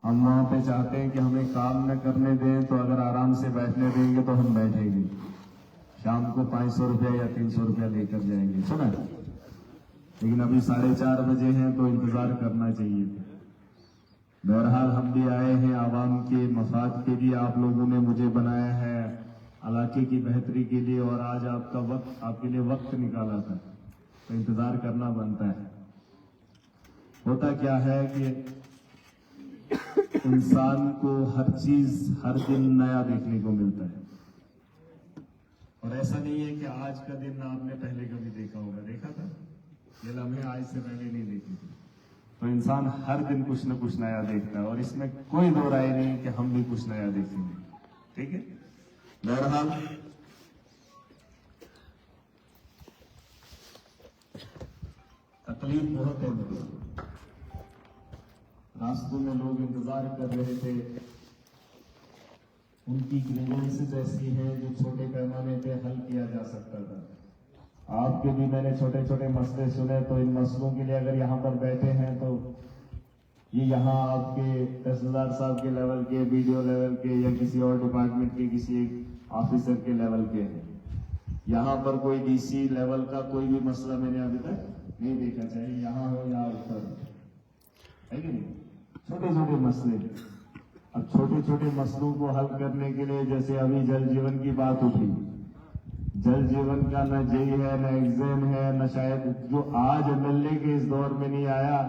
हम वहां पे चाहते हैं कि हमें काम न करने दें, तो अगर आराम से बैठने देंगे तो हम बैठेंगे, शाम को 500 रुपया या 300 रुपया लेकर जाएंगे, सुना। लेकिन अभी 4:30 बजे हैं तो इंतजार करना चाहिए। बहरहाल हम भी आए हैं आवाम के मफाद के लिए, आप लोगों ने मुझे बनाया है इलाके की बेहतरी के लिए, और आज आपके लिए वक्त निकाला था, तो इंतजार करना बनता है। होता क्या है कि इंसान को हर चीज हर दिन नया देखने को मिलता है, और ऐसा नहीं है कि आज का दिन आपने पहले कभी देखा होगा। देखा था ये लम्हे आज से पहले नहीं देखे थे। तो इंसान हर दिन कुछ न कुछ नया देखता है, और इसमें कोई दो राय नहीं कि हम भी कुछ नया देखेंगे। ठीक है, बहरहाल तकलीफ बहुत है मुझे। रास्तों में लोग इंतजार कर रहे थे, उनकी ग्रीवेंसेस ऐसी हैं जो छोटे पैमाने पे हल किया जा सकता था। आपके भी मैंने छोटे छोटे मसले सुने, तो इन मसलों के लिए अगर यहाँ पर बैठे हैं तो ये यहाँ आपके तहसीलदार साहब के लेवल के, बीडीओ लेवल के, या किसी और डिपार्टमेंट के किसी एक ऑफिसर के लेवल के हैं। यहाँ पर कोई डीसी लेवल का कोई भी मसला मैंने अभी तक नहीं देखा, चाहे यहाँ हो या ऊपर, है कि नहीं। छोटे छोटे मसले, अब छोटे छोटे मसलों को हल करने के लिए, जैसे अभी जल जीवन की बात उठी, जल जीवन का न जेई है, न एग्जाम है, न शायद जो आज एमएलए के इस दौर में नहीं आया,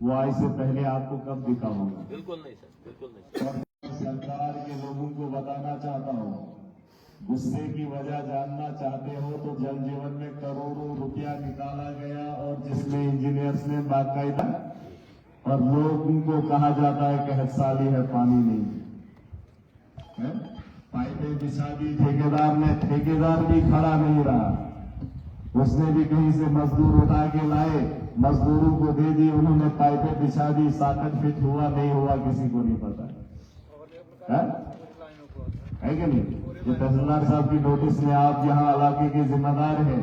वो आज से पहले आपको कब दिखा होगा। बिल्कुल नहीं सर, बिल्कुल नहीं। सरकार के लोगों को बताना चाहता हूँ, गुस्से की वजह जानना चाहते हो तो जल जीवन में करोड़ों रुपया निकाला गया, और जिसमें इंजीनियर्स ने बाकायदा, और लोगों को कहा जाता है कि हदसाली है, पानी नहीं है। पाइपें बिछा दी ठेकेदार ने, ठेकेदार भी खड़ा नहीं रहा, उसने भी कहीं से मजदूर उठा के लाए, मजदूरों को दे दी, उन्होंने पाइपें बिछा दी, सॉकेट फिट हुआ नहीं हुआ किसी को नहीं पता है कि नहीं। ये तहसीलदार साहब की नोटिस में आप यहाँ इलाके के जिम्मेदार हैं,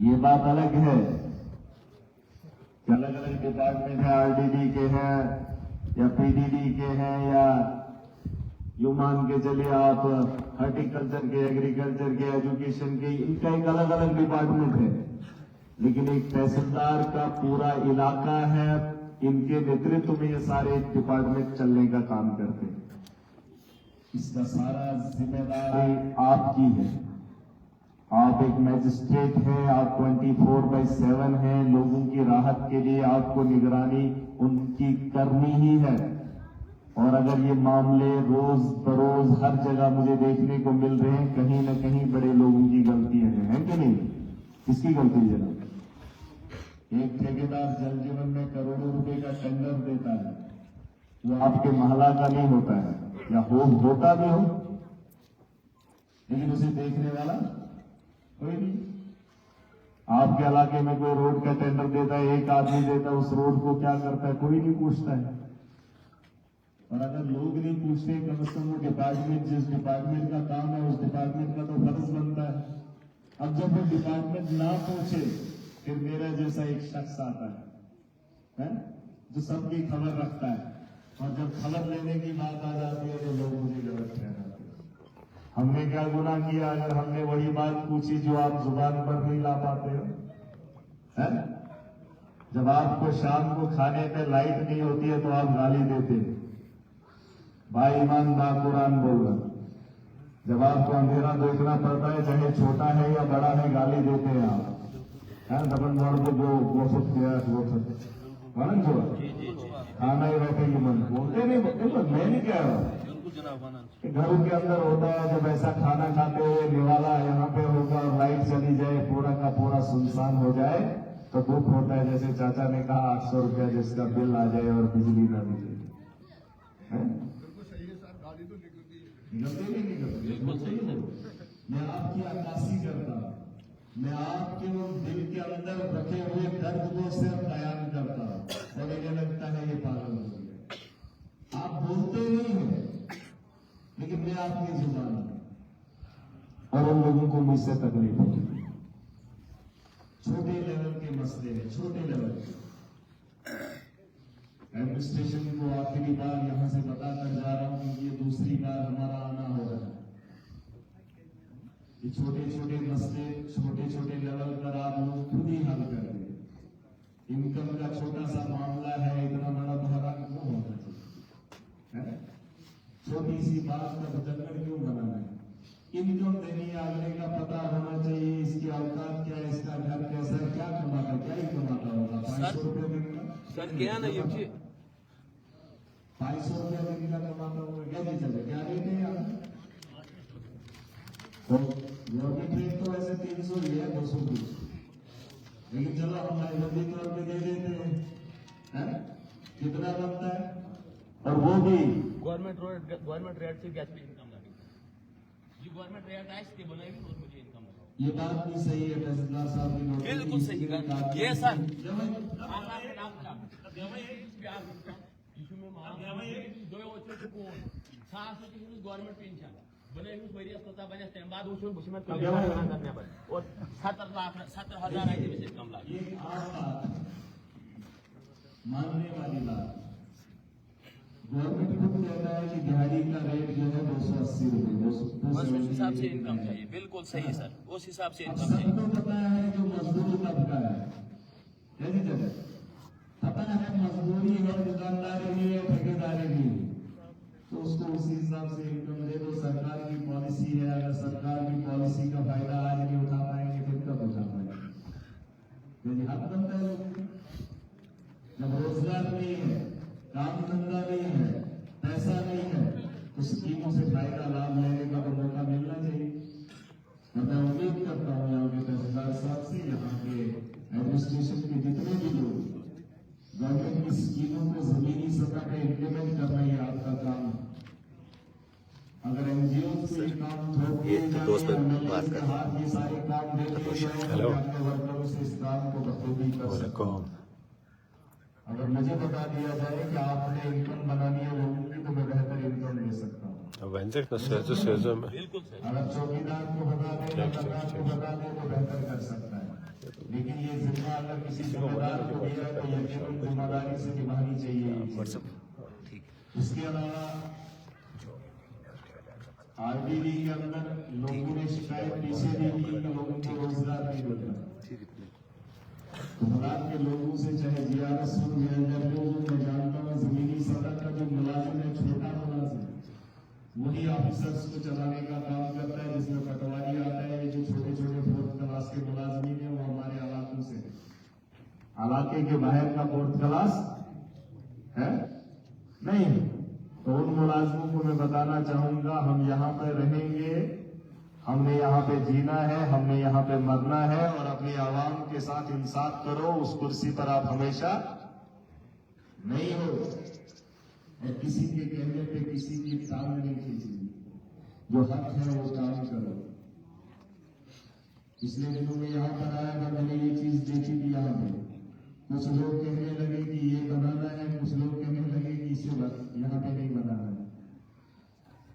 ये बात अलग है कि अलग अलग डिपार्टमेंट है, आरडीडी के हैं या पीडीडी के हैं, या यूं मान के चलिए आप हॉर्टिकल्चर के, एग्रीकल्चर के, एजुकेशन के, इनका एक अलग अलग डिपार्टमेंट है, लेकिन एक तहसीलदार का पूरा इलाका है, इनके नेतृत्व में ये सारे डिपार्टमेंट चलने का काम करते हैं। इसका सारा जिम्मेदारी आपकी है। आप एक मैजिस्ट्रेट हैं, आप 24/7 हैं, लोगों की राहत के लिए आपको निगरानी उनकी करनी ही है। और अगर ये मामले रोज बरोज हर जगह मुझे देखने को मिल रहे हैं, कहीं न कहीं बड़े लोगों की गलतियां हैं कि नहीं। किसकी गलती है जनाब? एक ठेकेदार जल जीवन में करोड़ों रुपए का टेंडर देता है, वो आपके महला का नहीं होता है, या होता भी हो, लेकिन उसे देखने वाला कोई नहीं। आपके इलाके में कोई रोड का टेंडर देता है, एक आदमी देता है, उस रोड को क्या करता है कोई नहीं पूछता है। और अगर लोग नहीं पूछते, कम से कम वो डिपार्टमेंट, जिस डिपार्टमेंट का काम है उस डिपार्टमेंट का तो फर्ज बनता है। अब जब वो डिपार्टमेंट ना पूछे, फिर मेरा जैसा एक शख्स आता है जो सबकी खबर रखता है, और जब खबर लेने की बात आ जाती है तो लोग मुझे गलत ठहराते हैं। हमने क्या गुनाह किया अगर हमने वही बात पूछी जो आप जुबान पर नहीं ला पाते हो, है? जब आपको शाम को खाने पे लाइट नहीं होती है तो आप गाली देते हैं, भाई ईमान बा कुरान बोलना। जब आपको अंधेरा देखना पड़ता है, चाहे छोटा है या बड़ा है, गाली देते हैं आप, है? दबन मोड़ को जो गोसत किया वनन जो खाना ही बैठेगी मन बोलते नहीं, देखो मैं नहीं कह रहा हूँ। घरों के अंदर होता है, जब ऐसा खाना खाते हुए निवाला यहाँ पे होगा और लाइट चली जाए, पूरा का पूरा सुनसान हो जाए, तो दुख होता है। जैसे चाचा ने कहा 800 रुपया जिसका बिल आ जाए और बिजली ना मिले, मैं आपकी अक्कासी करता हूं, मैं आपके वो दिल के अंदर रखे हुए दर्द को सिर्फ बयान करता हूं, और मुझे लगता है ये पागल हो गया। आप बोलते नहीं हैं, लेकिन मैं आपकी जुबान हूं, और उन लोगों को मुझसे तकलीफ होती है। छोटे लेवल के मसले हैं, छोटे लेवल के। एडमिनिस्ट्रेशन को आखिरी बार यहाँ से बताकर जा रहा हूँ कि ये दूसरी बार हमारा आना हो रहा है। ये छोटे छोटे मसले, छोटे छोटे लेवल पर आप लोग खुद ही हल कर दे। इनकम का छोटा सा मामला है, इतना बड़ा बहरान क्यों होना चाहिए? छोटी सी बात का जंगल क्यों बनाना है? इनकम देनी है, अगले का पता होना चाहिए, इसकी औकात क्या है, इसका घर कैसा है, क्या कमाता है, क्या ही कमाता होगा। 500 रुपये दिन का सर क्या ना ये 500 रुपया दिन का कमाता होगा, क्या जी चले, क्या रेट है यहाँ? तो गवर्नमेंट रेट तो वैसे 300 ही है, 200 कुछ, लेकिन चलो हम लाइब्रेरी तौर पे दे देते हैं, कितना बनता है? और वो भी गवर्नमेंट रेट से गैस पे इनकम लगेगी। जो गवर्नमेंट रेट है इसके बनाएगी और मुझे इनकम लगेगी। ये बात भी सही है तहसीलदार साहब की, बिल्कुल सही बात ये सर गवर्नमेंट पेंशन बने बने तम बाद वो और 70,000 आई कम लागे। मानने वाली बात, गवर्नमेंट खुद कहता है कि दिहाड़ी का रेट जो है 280 रुपये, बस उस हिसाब से इनकम चाहिए। बिल्कुल सही सर, उस हिसाब से इनकम चाहिए। सबको पता है जो मजदूर तबका है, कैसी जगह पता है, मजदूरी है, दुकानदारी भी है, ठेकेदारी भी है, तो उसको उसी हिसाब से इनकम दे दो। सरकार की पॉलिसी है, अगर सरकार की पॉलिसी का फायदा आज नहीं उठा पाएंगे फिर कब उठा पाएंगे? हक बनता है लोगों को। जब रोजगार नहीं है, काम धंधा नहीं है, पैसा नहीं है, तो स्कीमों से फायदा लाभ लेने का तो मौका मिलना चाहिए। और मैं उम्मीद करता हूँ यहाँ के तहसीलदार साहब से, यहाँ के एडमिनिस्ट्रेशन के जितने भी लोग गवर्नमेंट की स्कीमों को जमीनी सतह पर इम्प्लीमेंट करना ही आपका काम है। अगर एनजीओ से काम थोपे जाए, हाथ ये सारे काम दे दिए जाए, अपने वर्करों से इस काम को बखूबी कर सकते हैं। अगर मुझे बता दिया जाए कि आपने इनकम बनानी है लोगों की, तो मैं बेहतर इनकम ले सकता हूँ। अगर चौकीदार को बता दे, सरकार को बता दे, तो बेहतर कर सकता है। लेकिन ये जिम्मा अगर किसी जिम्मेदार को दिया तो यकीनन जिम्मेदारी से निभानी चाहिए। इसके अलावा आरडीडी के अंदर लोगों ने शिकायत पीछे भी की कि लोगों को रोजगार नहीं मिलता। तो मुराद के लोगों से चाहे जीआरएस हो या मैं जानता हूँ जमीनी सतह का जो मुलाजिम है, छोटा मुलाजिम, वही ऑफिसर्स को चलाने का काम करता है, जिसमें पटवारी आता है। ये जो छोटे छोटे 4th क्लास के मुलाजिम है वो हमारे इलाकों से, इलाके के बाहर का 4th क्लास है नहीं। तो उन मुलाजिमों को मैं बताना चाहूंगा, हम यहाँ पर रहेंगे, हमने यहाँ पे जीना है, हमने यहाँ पे मरना है, और अपनी आवाम के साथ इंसाफ करो। उस कुर्सी पर आप हमेशा नहीं हो, और किसी के कहने पे किसी की टांग नहीं खींचनी। जो हक है वो काम करो। पिछले दिनों में यहाँ पर आया था, मैंने ये चीज देखी थी। यहाँ पे कुछ लोग कहने लगे कि ये बनाना है, कुछ लोग कहने लगे कि इसे यहाँ पे नहीं बनाना है।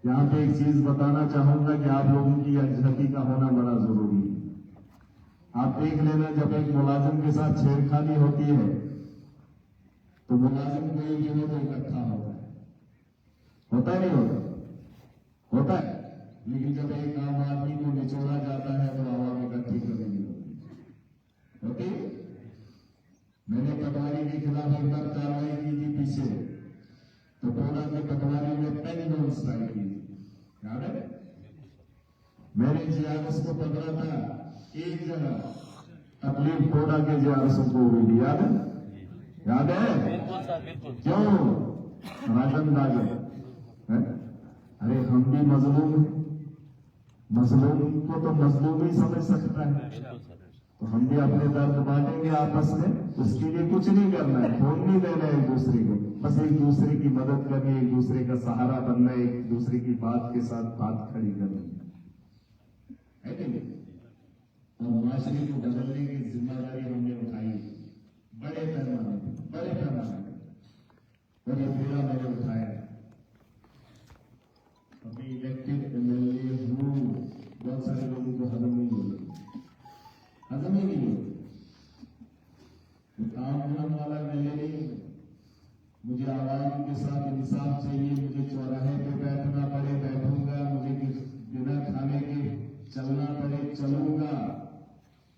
यहाँ पे एक चीज बताना चाहूंगा कि आप लोगों की यकजहती का होना बड़ा जरूरी है। आप देख लेना, जब एक मुलाजिम के साथ छेड़खानी होती है तो मुलाजिम कोई भी हो तो इकट्ठा होता है नहीं होता है। लेकिन जब एक आम आदमी को निचोड़ा जाता है तो आवाम इकट्ठी करनी होती। मैंने पटवारी के खिलाफ एक बार कार्रवाई की थी पीछे, तो टोला के पटवारी ने पेन नोट स्ट्राइक की, याद है? मैंने जीआरएस को पकड़ा था एक जगह, तकलीफ टोला के जीआरएस को हुई, याद है? क्यों? राजन दागे, अरे हम भी मजलूम हैं, मजलूम को तो मजलूम ही समझ सकता है, तो हम भी अपने दर्द बांटेंगे आपस में। उसके लिए कुछ नहीं करना है, फोन नहीं देना है एक दूसरे को, बस एक दूसरे की मदद करनी, एक दूसरे का सहारा बनना, एक दूसरे की बात के साथ बात खड़ी करनी है कि नहीं? और माशरे को बदलने की जिम्मेदारी हमने उठाई बड़े पैमाने और ये फेरा मैंने उठाया। अभी इलेक्टेड एमएलए हूँ, बहुत सारे लोगों को हजम ही नहीं काम करने वाला एमएलए नहीं, मुझे आवाम के साथ इंसाफ चाहिए, मुझे चौराहे पे बैठना पड़े बैठूंगा, मुझे बिना खाने के चलना पड़े चलूंगा।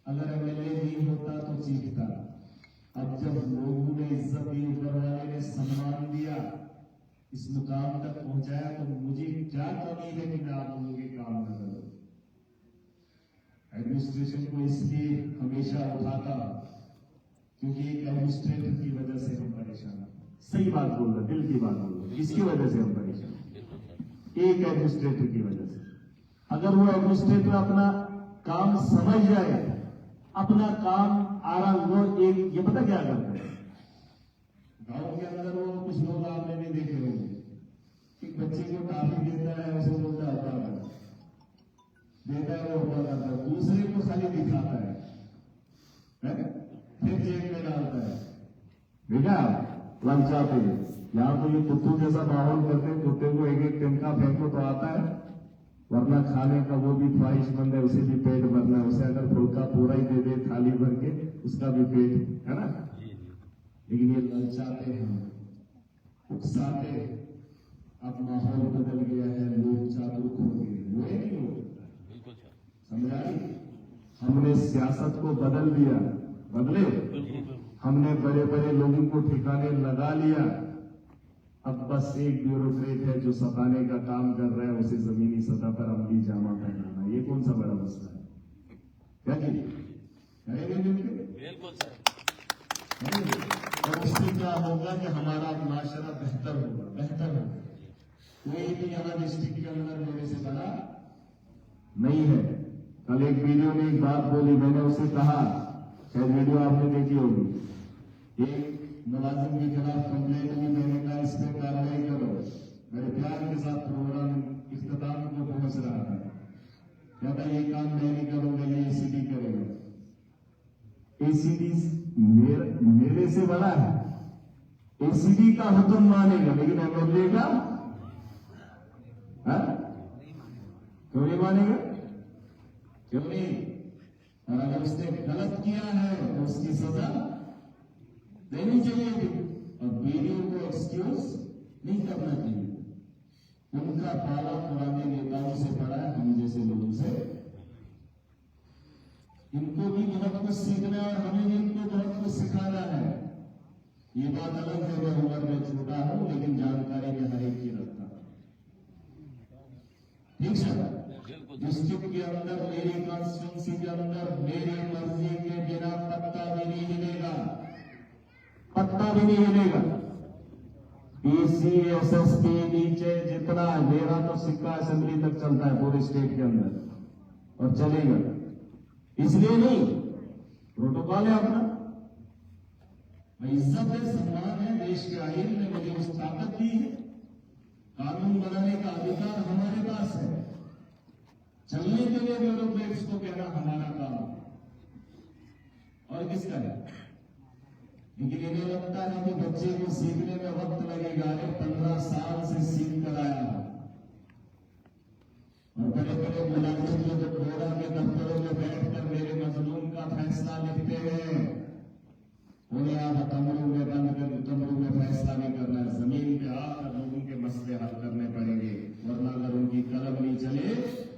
अगर एमएलए नहीं होता तो चीखता। अब जब लोगों ने इज्जत दी, ऊपर वाले ने सम्मान दिया, इस मुकाम तक पहुंचाया, तो मुझे क्या कमी है कि मैं आप लोगों के काम न करूं। एडमिनिस्ट्रेशन को इसलिए हमेशा उठाता क्योंकि एक एडमिनिस्ट्रेटर की वजह से हम परेशान हैं। सही बात बोल रहे, दिल की बात बोल रहे, इसकी वजह से हम परेशान हैं, एक एडमिनिस्ट्रेटर की वजह से। अगर वो एडमिनिस्ट्रेटर अपना काम समझ जाए, अपना काम आराम, वो एक ये पता क्या करते हैं गांव के अंदर, वो कुछ लोग आपने भी देखे होंगे, एक बच्चे को टॉफी देता है, उसे बोलता है देता है, वो ऊपर करता है, दूसरे को खाली दिखाता है, फिर जेब में डालता है। देखा लंचाते यहाँ तो ये कुत्तों जैसा माहौल करते हैं, कुत्ते को एक एक तिनका फेंको तो आता है, वरना खाने का वो भी ख्वाहिशमंद है, उसे भी पेट भरना है, उसे अगर फुल्का पूरा ही दे दे थाली भर के, उसका भी पेट है ना। लेकिन ये ललचाते हैं, उकसाते, अब माहौल बदल गया है, लोग जागरूक हो गए, हुए नहीं हो, समझ आई। हमने सियासत को बदल दिया, बदले, हमने बड़े बड़े लोगों को ठिकाने लगा लिया। अब बस एक ब्यूरोक्रेट है जो सताने का काम कर रहा है, उसे जमीनी सतह पर अमली जामा पहनाना, ये कौन सा बड़ा मसला है? क्या बिल्कुल सर। और उससे क्या होगा कि हमारा माशरा बेहतर होगा, बेहतर होगा। कोई भी यहाँ डिस्ट्रिक्ट के अंदर मेरे से बड़ा नहीं है। कल एक वीडियो में एक बात बोली, मैंने उसे कहा, शायद वीडियो आपने देखी होगी, एक मुलाजिम के खिलाफ कंप्लेंट हुई, मैंने कहा इस पर कार्रवाई करो। मेरे प्यार के साथ प्रोग्राम इख्तिताम को पहुंच रहा था, कहता ये काम मैं नहीं करूंगा, ये एसीडी करेगा। एसीडी मेरे से बड़ा है, एसीडी का हुक्म मानेगा, लेकिन एमएलए का क्यों नहीं मानेगा? क्यों नहीं? और अगर उसने गलत किया है तो उसकी सजा देनी चाहिए, और वीडियो को एक्सक्यूज नहीं करना चाहिए। उनका पाला पुराने नेताओं से पड़ा है, हम जैसे लोगों से। इनको भी बहुत कुछ सीखना है और हमें भी इनको बहुत कुछ सिखाना है। ये बात अलग है, मैं उम्र में छोटा हूं, लेकिन जानकारी में हर एक की रखता हूं। ठीक है, डिस्ट्रिक्ट के अंदर, मेरी कॉन्स्टिट्यूंसी के अंदर मेरी मर्जी के बिना पत्ता भी नहीं हिलेगा, पत्ता भी नहीं हिलेगा। पीसी एसएसपी नीचे जितना, मेरा तो सिक्का असेंबली तक चलता है पूरे स्टेट के अंदर और चलेगा। इसलिए नहीं, प्रोटोकॉल है अपना, इज्जत है, सम्मान है, देश के आइन ने मुझे उस ताकत दी है, कानून बनाने का अधिकार हमारे पास है। चलने के लिए ब्यूरोक्रेट्स को कहना हमारा काम और किसका है? लेकिन इन्हें लगता है कि बच्चे को सीखने में वक्त लगेगा। 15 साल से सीख कर आया है, और बड़े बड़े मुलाजिम जो कोरा के दफ्तरों में बैठकर मेरे मजलूम का फैसला लिखते हैं, उन्हें आप कमरों में बंद कर, कमरों में फैसला नहीं करना है, जमीन पे आकर लोगों के मसले हल करने पड़ेंगे। वरना अगर उनकी कलम नहीं चले,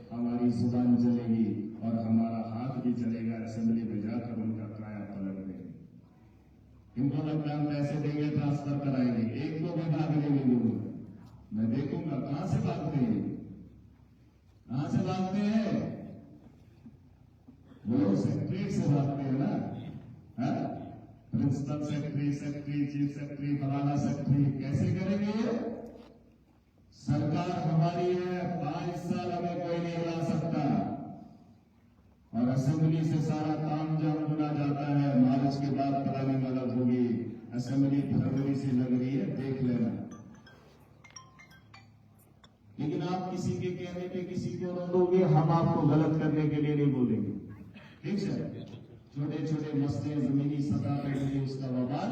हमारी जुबान चलेगी और हमारा हाथ भी चलेगा, असेंबली में जाकर उनका काया पलट देंगे। इनको लगता है हम पैसे देंगे, ट्रांसफर कराएंगे, एक को भी भागने नहीं दूंगा। मैं देखूंगा कहां से भागते हैं, कहां से भागते हैं। वो सेक्रेटरी से भागते हैं ना, principal secretary, secretary, chief secretary, फलाना सेक्रेटरी, कैसे करेंगे? सरकार हमारी है, 5 साल हमें कोई नहीं हिला सकता, और असेंबली से सारा काम जाम बुना जाता है। मार्च के बाद प्लानिंग अलग होगी, असेंबली फरवरी से लग रही है, देख लेना। लेकिन आप किसी के कहने पे किसी को रोकोगे, हम आपको गलत करने के लिए नहीं बोलेंगे, ठीक है। छोटे छोटे मसले जमीनी सतह पर भी उसका बवाल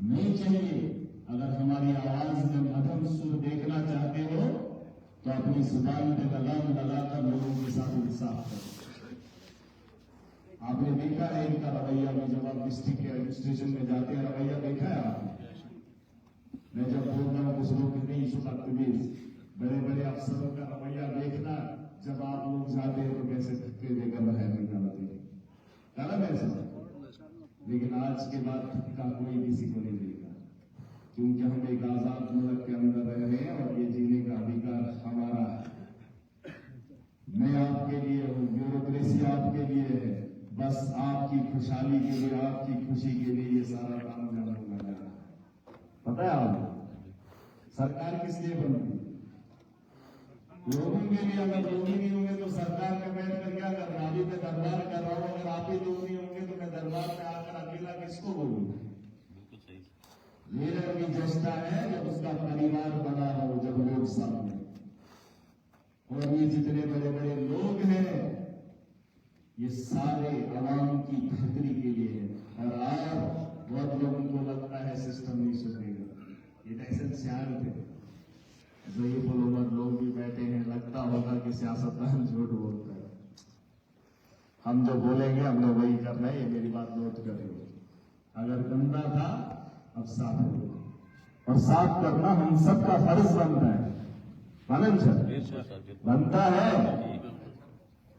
नहीं चाहिए। अगर हमारी आवाज में मधुर सुर देखना चाहते हो तो अपनी जुबान पे लगाम लगाकर लोगों के साथ इंसाफ करो। आपने देखा है इनका रवैया में, जब आप डिस्ट्रिक्ट के एडमिनिस्ट्रेशन में जाते हैं, रवैया देखा है आपने? दूसरों के नहीं इशू बदतमीज बड़े बड़े अफसरों का रवैया देखना, जब आप लोग जाते हैं तो कैसे थक्के देकर बाहर निकालते हैं, कहा मेरे साथ। लेकिन आज के बाद थक्का कोई किसी को नहीं देगा, क्योंकि हम एक आजाद मुल्क के अंदर रह रहे हैं और ये जीने का अधिकार हमारा है। मैं आपके लिए हूँ, ब्यूरोक्रेसी आपके लिए है, बस आपकी खुशहाली के लिए, आपकी खुशी के लिए ये सारा काम करने लगा। पता है आपको सरकार किस लिए बनती है? लोगों के लिए। अगर लोग ही नहीं होंगे तो सरकार में बैठ कर क्या करना? अभी मैं दरबार कर रहा हूँ, अगर आप ही लोग नहीं होंगे तो मैं दरबार में आकर अकेला किसको बोलूँ? लीडर भी जचता है जब उसका परिवार बना हो, जब लोग सामने। और ये जितने बड़े बड़े लोग हैं ये सारे आवाम की बेहतरी के लिए है। और आज बहुत लोगों को लगता है सिस्टम नहीं सुधरेगा। ये ऐसे सियार थे, ज़ईफ़ुल उम्र लोग भी बैठे हैं, लगता होगा कि सियासतदान झूठ बोलता है। हम जो बोलेंगे हमने वही करना है, ये मेरी बात नोट करिए। अगर गंदा था अब साफ हो, और साफ करना हम सबका फर्ज बनता है। मालूम सर बनता है।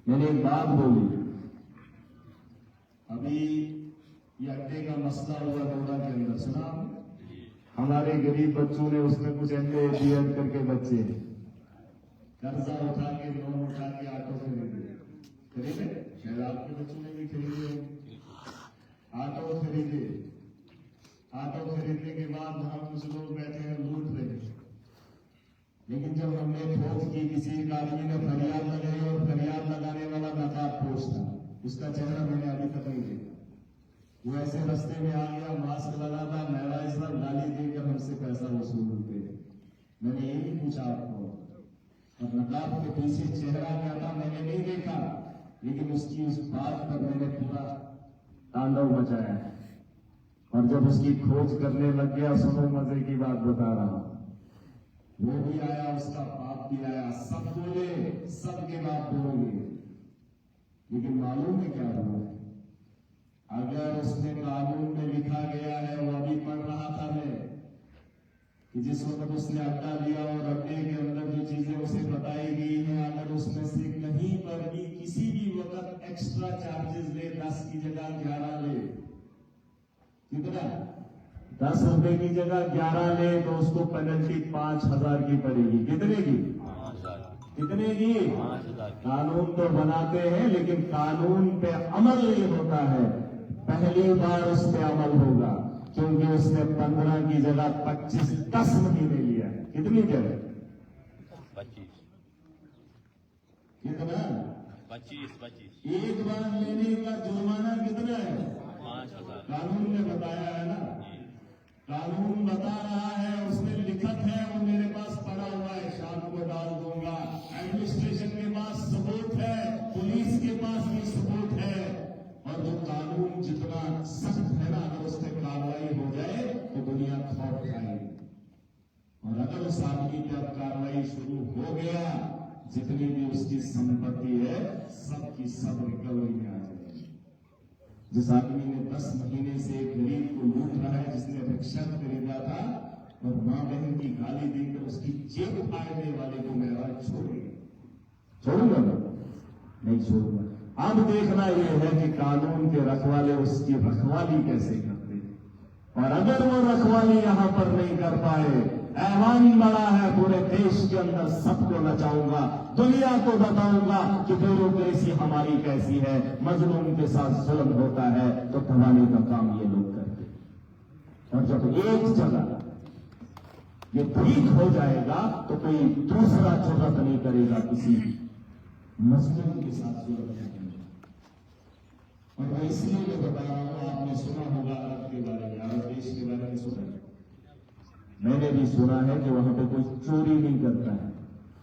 मैंने एक बात बोली, अभी ये अंडे का मसला हुआ दौरा के अंदर, सुना हमारे गरीब बच्चों ने उसमें कुछ अंडे दिए करके बच्चे कर्जा उठा के, लोन उठा के ऑटो खरीदे। शायद आपके बच्चों ने भी खरीदे होंगे। ऑटो खरीदे, ऑटो खरीदने के बाद हम कुछ लोग बैठे हैं लूट रहे हैं। लेकिन जब हमने ठोक की, किसी एक आदमी ने फरियाद लगाई और फरियाद लगाने वाला नकाबपोश था, उसका चेहरा मैंने अभी तक नहीं देखा। वो ऐसे रास्ते में आ गया, मास्क लगा था, महराज साहब गाली देकर हमसे पैसा वसूल होते। मैंने ये नहीं पूछा आपको, और नकाब के पीछे चेहरा क्या था मैंने नहीं देखा, लेकिन उसकी उस बात पर मैंने पूरा तांडव मचाया। और जब उसकी खोज करने लग गया, सुनो मजे की बात बता रहा, वो भी आया, उसका बाप भी आया, सब बोले, सबके बाप बोलेंगे। लेकिन मालूम है क्या हुआ? अगर उसने कानून में लिखा गया है, वो अभी पढ़ रहा था मैं, कि जिस वक्त उसने अड्डा लिया और अड्डे के अंदर जो चीजें उसे बताई गई हैं, अगर उसमें से कहीं पर भी किसी भी वक्त एक्स्ट्रा चार्जेस ले, 10 की जगह 11 ले, कितना 10 रुपए की जगह 11 ले, तो उसको पेनल्टी 5,000 की पड़ेगी। कितने की? कितने की? 5,000। कानून तो बनाते हैं लेकिन कानून पे अमल नहीं होता है। पहली बार उस पे अमल होगा, क्योंकि उसने 15 की जगह 25 10 महीने लिया है। कितनी जगह? 25। कितना? 25। एक बार लेने का जुर्माना कितना है? 5,000। कानून ने बताया है ना, कानून बता रहा है, उसमें लिखत है, वो मेरे पास पड़ा हुआ है, शाम को डाल दूंगा। एडमिनिस्ट्रेशन के पास सबूत है, पुलिस के पास भी सबूत है। और वो कानून जितना सख्त है ना, अगर उस पर कार्रवाई हो जाए तो दुनिया खौफ खाएगी। और अगर उस आदमी की अब कार्रवाई शुरू हो गया, जितनी भी उसकी संपत्ति है सबकी सब रिकवरी में आ जाएगी। जिस आदमी ने 10 महीने से एक गरीब को लूट रहा है, जिसने रिक्शा खरीदा था और मां बहन की गाली देकर उसकी जेब फाड़ने वाले को मैं आज छोड़ूंगा नहीं छोड़ूंगा। अब देखना यह है कि कानून के रखवाले उसकी रखवाली कैसे करते हैं। और अगर वो रखवाली यहां पर नहीं कर पाए, ऐवान बड़ा है पूरे देश के अंदर, सबको नचाऊंगा, दुनिया को बताऊंगा कि ब्यूरोक्रेसी हमारी कैसी है, मजलूम के साथ जुल्म होता है तो दबाने का काम ये लोग करते। और जब एक जगह ये ठीक हो जाएगा तो कोई दूसरा जुर्रत नहीं करेगा किसी मजलूम के साथ जुल्म करने। और मैं इसलिए मैं बता रहा हूं, आपने सुना होगा अरब के बारे में, अरब देश के बारे में सुना, मैंने भी सुना है कि वहां पे कोई चोरी नहीं करता है,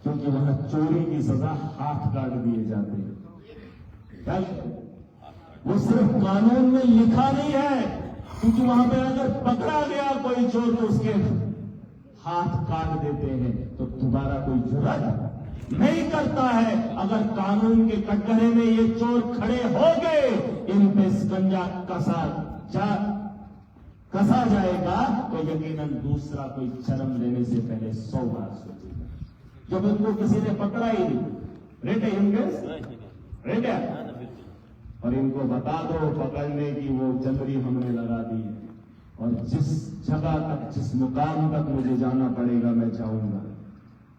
क्योंकि वहां चोरी की सजा हाथ काट दिए जाते हैं। वो सिर्फ कानून में लिखा नहीं है, क्योंकि वहां पे अगर पकड़ा गया कोई चोर तो उसके हाथ काट देते हैं, तो दोबारा कोई जुर्रत नहीं करता है। अगर कानून के कटघरे में ये चोर खड़े हो गए, इन पे शिकंजा कसा जाएगा तो यकीनन दूसरा कोई जन्म लेने से पहले 100 बार सोचेगा। जब इनको किसी ने पकड़ा ही नहीं, रेट है इनके रेट है, हाँ ना बिल्कुल। और इनको बता दो पकड़ने की वो जबरी हमने लगा दी है, और जिस जगह तक जिस मुकाम तक मुझे जाना पड़ेगा मैं जाऊंगा।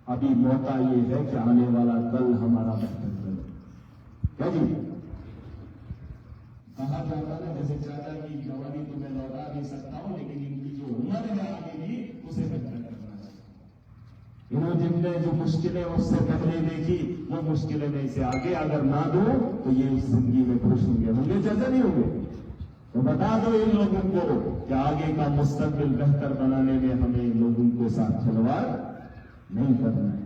अभी मौका ये है कि आने वाला कल हमारा बेहतर कल। क्या जी कहा जाता है, जैसे चाचा की जवानी तो मैं लौटा नहीं सकता हूं, लेकिन इनकी जो उम्र है आगे की उसे बेहतर करना चाहिए। इन्होंने जिनने जो मुश्किलें उससे पहले देखी वो मुश्किलें में इसे आगे अगर ना दो तो ये इस जिंदगी में खुश होंगे चाचा नहीं होंगे। तो बता दो इन लोगों को कि आगे का मुस्तकबिल बेहतर बनाने में हमें इन लोगों के साथ खिलवाड़ नहीं करना है,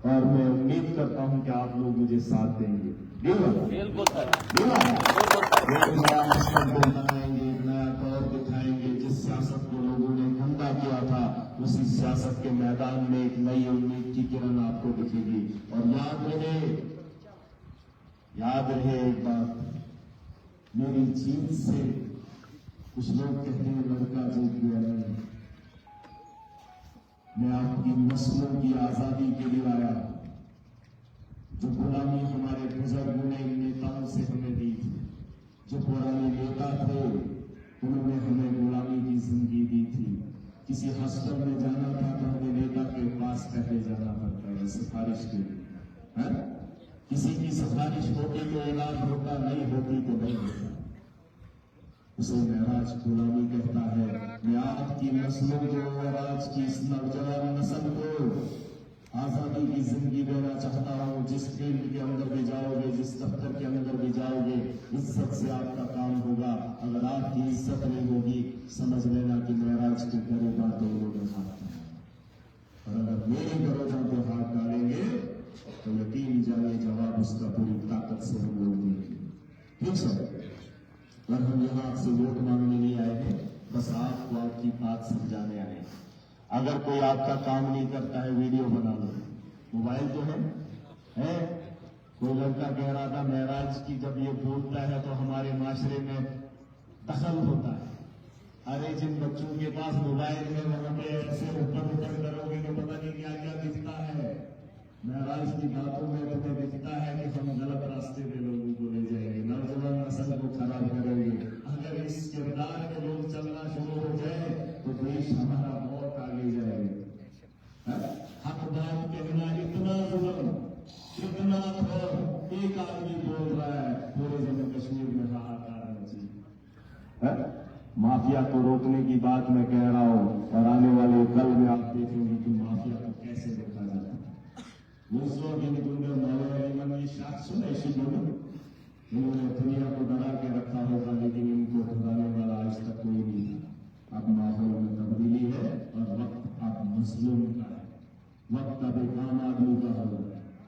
और मैं उम्मीद करता हूं कि आप लोग मुझे साथ देंगे। बिल्कुल सर, नया मुस्तकबिल बनाएंगे, नया दौर दिखाएंगे। जिस सियासत को लोगों ने गंदा किया था उसी सियासत के मैदान में एक नई उम्मीद की किरण आपको दिखेगी। और याद रहे एक बात, मेरी जीत से कुछ लोग कहते हैं लड़का जीत गया। नहीं, मैं आपकी नस्लों की आजादी के लिए आया। जो गुलामी हमारे बुजुर्गों ने इन नेताओं से हमें दी थी, जो पुराने नेता थे उन्होंने हमें गुलामी की जिंदगी दी थी। किसी हॉस्पिटल में जाना था तो हमें नेता के पास पहले जाना पड़ता है सिफारिश के लिए। किसी की सिफारिश होती तो इलाज होता, नहीं होती तो नहीं होता। उसे महराज गुलामी कहता है। मैं आपकी नस्लों को और आज की इस नौजवान नस्ल को आजादी की जिंदगी देना चाहता हूँ। जिस फील्ड के अंदर भी जाओगे, जिस दफ्तर के अंदर भी जाओगे, इज्जत से आपका काम होगा। अगर आपकी इज्जत नहीं होगी समझ लेना कि महराज के गरोजा पे लोग हाथ हैं, और अगर मेरे गरोजा पे हाथ डालेंगे तो यकीन जाने जवाब उसका पूरी ताकत से हम लोग देंगे। ठीक सर, और हम यहाँ आपसे वोट मांगने नहीं आए हैं, बस आपको आपकी बात समझाने आए हैं। अगर कोई आपका काम नहीं करता है वीडियो बना लो, मोबाइल तो है? कोई लड़का कह रहा था महराज की जब ये बोलता है तो हमारे माशरे में दखल होता है। अरे जिन बच्चों के पास मोबाइल है वहां पे ऐसे ऊपर करोगे तो पता नहीं क्या क्या दिखता है। महराज की बातों में तुम्हें दिखता है कि हम गलत रास्ते पे लोगों को ले जाएंगे, नौजवान नस्ल को खराब करेंगे। अगर इस किरदार में लोग चलना शुरू हो जाए तो देश हमारा बहुत आगे जाएगा। हक बात कहना इतना जुल्म, इतना खौफ एक आदमी बोल रहा है, पूरे जम्मू कश्मीर में हाहाकार मची। माफिया को रोकने की बात मैं कह रहा हूं, और आने वाले कल में आप देखेंगे कि माफिया को कैसे देखा जाता है। इन्होंने दुनिया को डरा के रखा होगा, लेकिन इनको डराने वाला आज तक कोई नहीं था। अब माहौल में तब्दीली है और वक्त अब मजलूम का है, वक्त अब एक आम आदमी का होगा।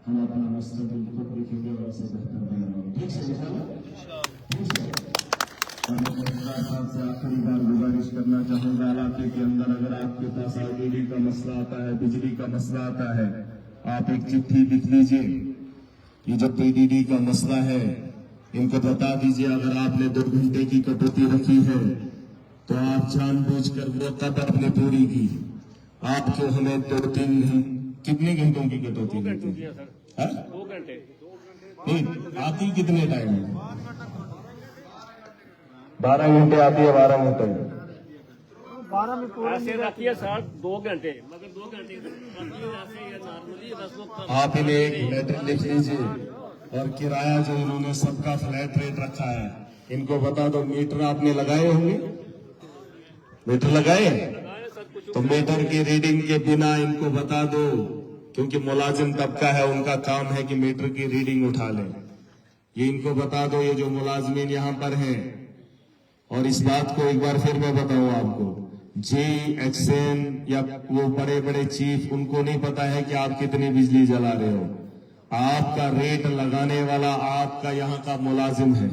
हम अपना मुस्तकबिल खुद देखेंगे और उसे बेहतर बनाएंगे। ठीक है इंशाल्लाह, ठीक है। और मैं साहब से आखिरी बार गुजारिश करना चाहूंगा, इलाके के अंदर अगर आपके पास बिजली का मसला आता है, बिजली का मसला आता है, आप एक चिट्ठी लिख लीजिए। ये जो पीडीडी का मसला है इनको बता दीजिए। अगर आपने 2 घंटे की कटौती रखी है तो आप जानबूझकर वो कब आपने पूरी की। आपको हमें 2-3 कितने घंटों की कटौती देती है? 2 घंटे नहीं, आती कितने टाइम में? 12 घंटे आती है, 12 घंटे 12 में पूरा ऐसे रखिए सर 2 घंटे, मगर 2 घंटे ऐसे नॉर्मली 10 लोग आप इन्हें एक लेटर लिख लीजिए। और किराया जो इन्होंने सबका फ्लैट रेट रखा है, इनको बता दो। मीटर आपने लगाए होंगे, मीटर लगाए तो मीटर की रीडिंग के बिना इनको बता दो, क्योंकि मुलाजिम तबका है, उनका काम है कि मीटर की रीडिंग उठा लें। ये इनको बता दो, ये जो मुलाजमीन यहाँ पर हैं। और इस बात को एक बार फिर मैं बताऊं आपको, JXN या वो बड़े बड़े चीफ, उनको नहीं पता है कि आप कितनी बिजली जला रहे हो। आपका रेट लगाने वाला आपका यहाँ का मुलाजिम है,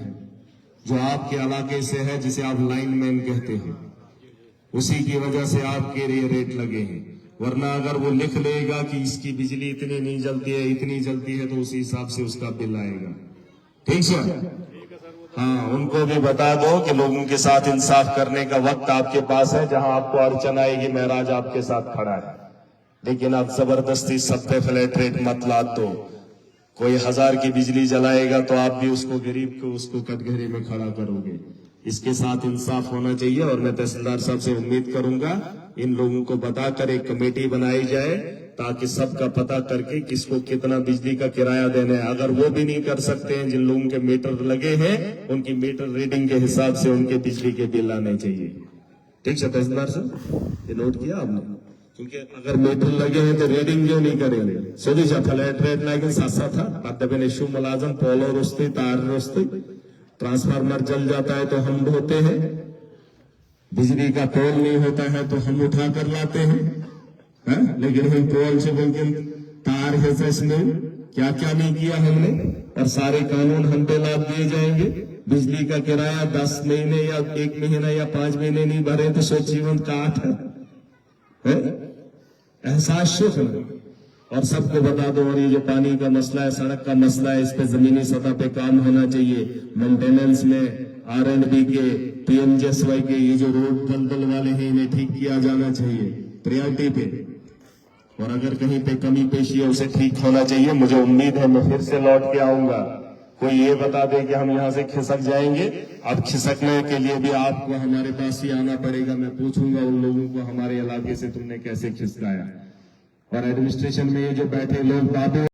जो आपके इलाके से है, जिसे आप लाइनमैन कहते हैं। उसी की वजह से आपके लिए रेट लगे हैं। वरना अगर वो लिख लेगा कि इसकी बिजली इतनी नहीं जलती है, इतनी जलती है, तो उसी हिसाब से उसका बिल आएगा। ठीक सर, हाँ, उनको भी बता दो कि लोगों के साथ इंसाफ करने का वक्त आपके पास है। जहां आपको अड़चन आएगी, महराज आपके साथ खड़ा है, लेकिन आप जबरदस्ती सब पे फ्लैट रेट मत लाद दो। कोई 1000 की बिजली जलाएगा तो आप भी उसको, गरीब को, उसको कटघरे में खड़ा करोगे। इसके साथ इंसाफ होना चाहिए। और मैं तहसीलदार साहब से उम्मीद करूंगा इन लोगों को बताकर एक कमेटी बनाई जाए, ताकि सबका पता करके किसको कितना बिजली का किराया देना है। अगर वो भी नहीं कर सकते हैं, जिन लोगों के मीटर लगे हैं, उनकी मीटर रीडिंग के हिसाब से उनके बिजली के बिल आने चाहिए। ठीक है तहसीलदार साहब, ये नोट किया आपने? क्योंकि अगर मीटर लगे हैं तो रीडिंग क्यों नहीं करेंगे? सोधी फ्लैट रेट लागे सासा था पद्धति इशू मुलाजम पोलो रोस्ते तार रोस्ते, ट्रांसफार्मर जल जाता है तो हम ढोते हैं, बिजली का पोल नहीं होता है तो हम उठा कर लाते हैं, लेकिन हम पोल से बोलकर तार है इसमें क्या क्या नहीं किया हमने, और सारे कानून हम पे लाद दिए जाएंगे। बिजली का किराया 10 महीने या 1 महीना या 5 महीने नहीं भरे तो सोच जीवन काट है। एहसास सुख और सबको बता दो। और ये जो पानी का मसला है, सड़क का मसला है, इस पे जमीनी सतह पे काम होना चाहिए। मेंटेनेंस में R&B के, PMJSY के ये जो रोड दलदल वाले हैं, इन्हें ठीक किया जाना चाहिए प्रायोरिटी पे। और अगर कहीं पे कमी पेशी है उसे ठीक होना चाहिए। मुझे उम्मीद है मैं फिर से लौट के आऊंगा। कोई ये बता दे कि हम यहाँ से खिसक जाएंगे, अब खिसकने के लिए भी आपको हमारे पास ही आना पड़ेगा। मैं पूछूंगा उन लोगों को, हमारे इलाके से तुमने कैसे खिसकाया। और एडमिनिस्ट्रेशन में ये जो बैठे लोग दादे